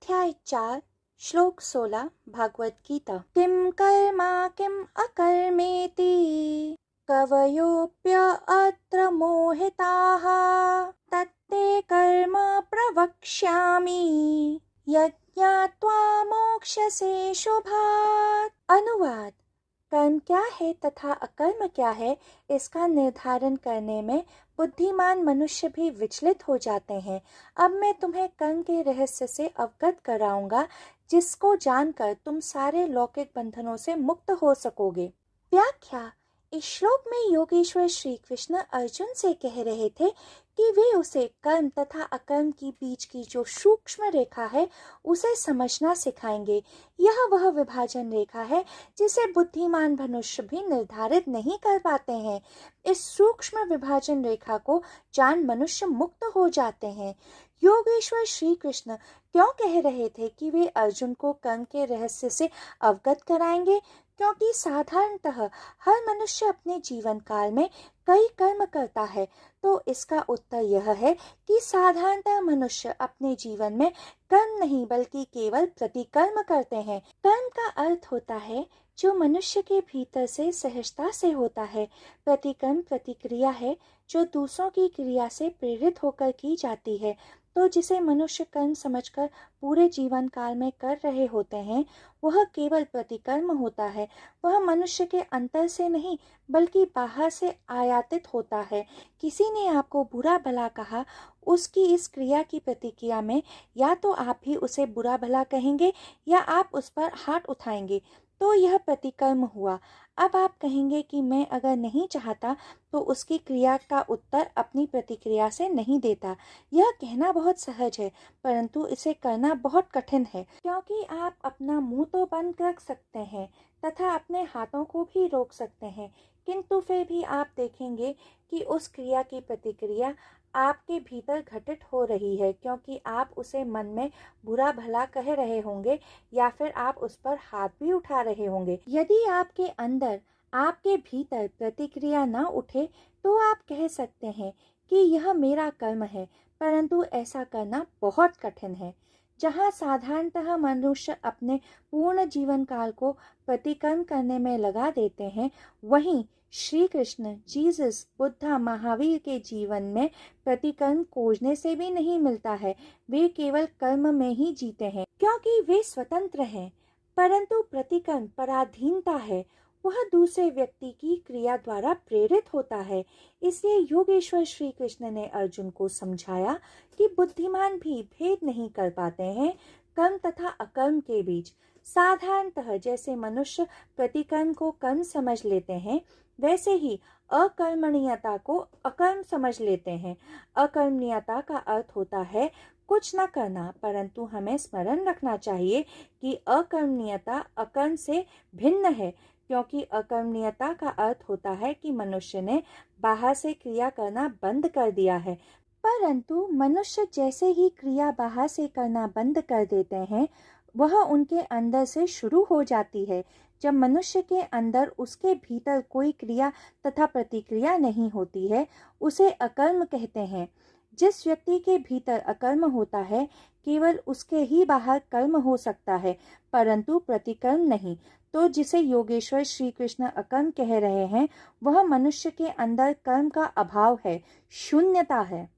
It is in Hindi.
अध्याय 4 श्लोक 16 भागवत गीता। किम कर्मा किम अकर्मेति कवयोप्य अत्र मोहिताः तत्ते कर्म प्रवक्ष्यामि यज्ञात्वा मोक्ष्यसे शुभात्। अनुवाद: कर्म क्या है तथा अकर्म क्या है, इसका निर्धारण करने में बुद्धिमान मनुष्य भी विचलित हो जाते हैं। अब मैं तुम्हें कर्म के रहस्य से अवगत कराऊंगा, जिसको जानकर तुम सारे लौकिक बंधनों से मुक्त हो सकोगे। व्याख्या: इस श्लोक में योगेश्वर श्री कृष्ण अर्जुन से कह रहे थे कि वे उसे कर्म तथा अकर्म के बीच की जो सूक्ष्म रेखा है उसे समझना सिखाएंगे। यह वह विभाजन रेखा है जिसे बुद्धिमान मनुष्य भी निर्धारित नहीं कर पाते हैं। इस सूक्ष्म विभाजन रेखा को जान मनुष्य मुक्त हो जाते हैं। योगेश्वर श्री कृष्ण क्यों कह रहे थे कि वे अर्जुन को कर्म के रहस्य से अवगत कराएंगे? क्योंकि साधारणतः हर मनुष्य अपने जीवन काल में कई कर्म करता है। तो इसका उत्तर यह है कि साधारणतः मनुष्य अपने जीवन में कर्म नहीं बल्कि केवल प्रतिकर्म करते हैं। कर्म का अर्थ होता है जो मनुष्य के भीतर से सहजता से होता है। प्रतिकर्म प्रतिक्रिया है जो दूसरों की क्रिया से प्रेरित होकर की जाती है। तो जिसे मनुष्य कर्म समझकर पूरे जीवन काल में कर रहे होते हैं, वह केवल प्रतिकर्म होता है। वह मनुष्य के अंतर से नहीं बल्कि बाहर से आयातित होता है। किसी ने आपको बुरा भला कहा, उसकी इस क्रिया की प्रतिक्रिया में या तो आप भी उसे बुरा भला कहेंगे या आप उस पर हाथ उठाएंगे, तो यह प्रतिकर्म हुआ। अब आप कहेंगे कि मैं अगर नहीं चाहता तो उसकी क्रिया का उत्तर अपनी प्रतिक्रिया से नहीं देता। यह कहना बहुत सहज है, परंतु इसे करना बहुत कठिन है, क्योंकि आप अपना मुंह तो बंद रख सकते हैं तथा अपने हाथों को भी रोक सकते हैं, किंतु फिर भी आप देखेंगे कि उस क्रिया की प्रतिक्रिया आपके भीतर घटित हो रही है, क्योंकि आप उसे मन में बुरा भला कह रहे होंगे या फिर आप उस पर हाथ भी उठा रहे होंगे। यदि आपके अंदर, आपके भीतर प्रतिक्रिया न उठे तो आप कह सकते हैं कि यह मेरा कर्म है, परंतु ऐसा करना बहुत कठिन है। जहाँ साधारणतः मनुष्य अपने पूर्ण जीवन काल को प्रतिकर्म करने में लगा देते हैं, वहीं श्री कृष्ण, जीसस, बुद्धा, महावीर के जीवन में प्रतिकर्म खोजने से भी नहीं मिलता है। वे केवल कर्म में ही जीते हैं, क्योंकि वे स्वतंत्र हैं। परंतु प्रतिकर्म पराधीनता है, वह दूसरे व्यक्ति की क्रिया द्वारा प्रेरित होता है। इसलिए योगेश्वर श्री कृष्ण ने अर्जुन को समझाया कि बुद्धिमान भी भेद नहीं कर पाते हैं कर्म तथा अकर्म के बीच। साधारणतः जैसे मनुष्य प्रतिकर्म को कर्म समझ लेते हैं, वैसे ही अकर्मण्यता को अकर्म समझ लेते हैं। अकर्मण्यता का अर्थ होता है कुछ न करना, परंतु हमें स्मरण रखना चाहिए कि अकर्मण्यता अकर्म से भिन्न है, क्योंकि अकर्मण्यता का अर्थ होता है कि मनुष्य ने बाहर से क्रिया करना बंद कर दिया है। परंतु मनुष्य जैसे ही क्रिया बाहर से करना बंद कर देते हैं, वह उनके अंदर से शुरू हो जाती है। जब मनुष्य के अंदर, उसके भीतर कोई क्रिया तथा प्रतिक्रिया नहीं होती है, उसे अकर्म कहते हैं। जिस व्यक्ति के भीतर अकर्म होता है, केवल उसके ही बाहर कर्म हो सकता है, परंतु प्रतिकर्म नहीं। तो जिसे योगेश्वर श्री कृष्ण अकर्म कह रहे हैं, वह मनुष्य के अंदर कर्म का अभाव है, शून्यता है।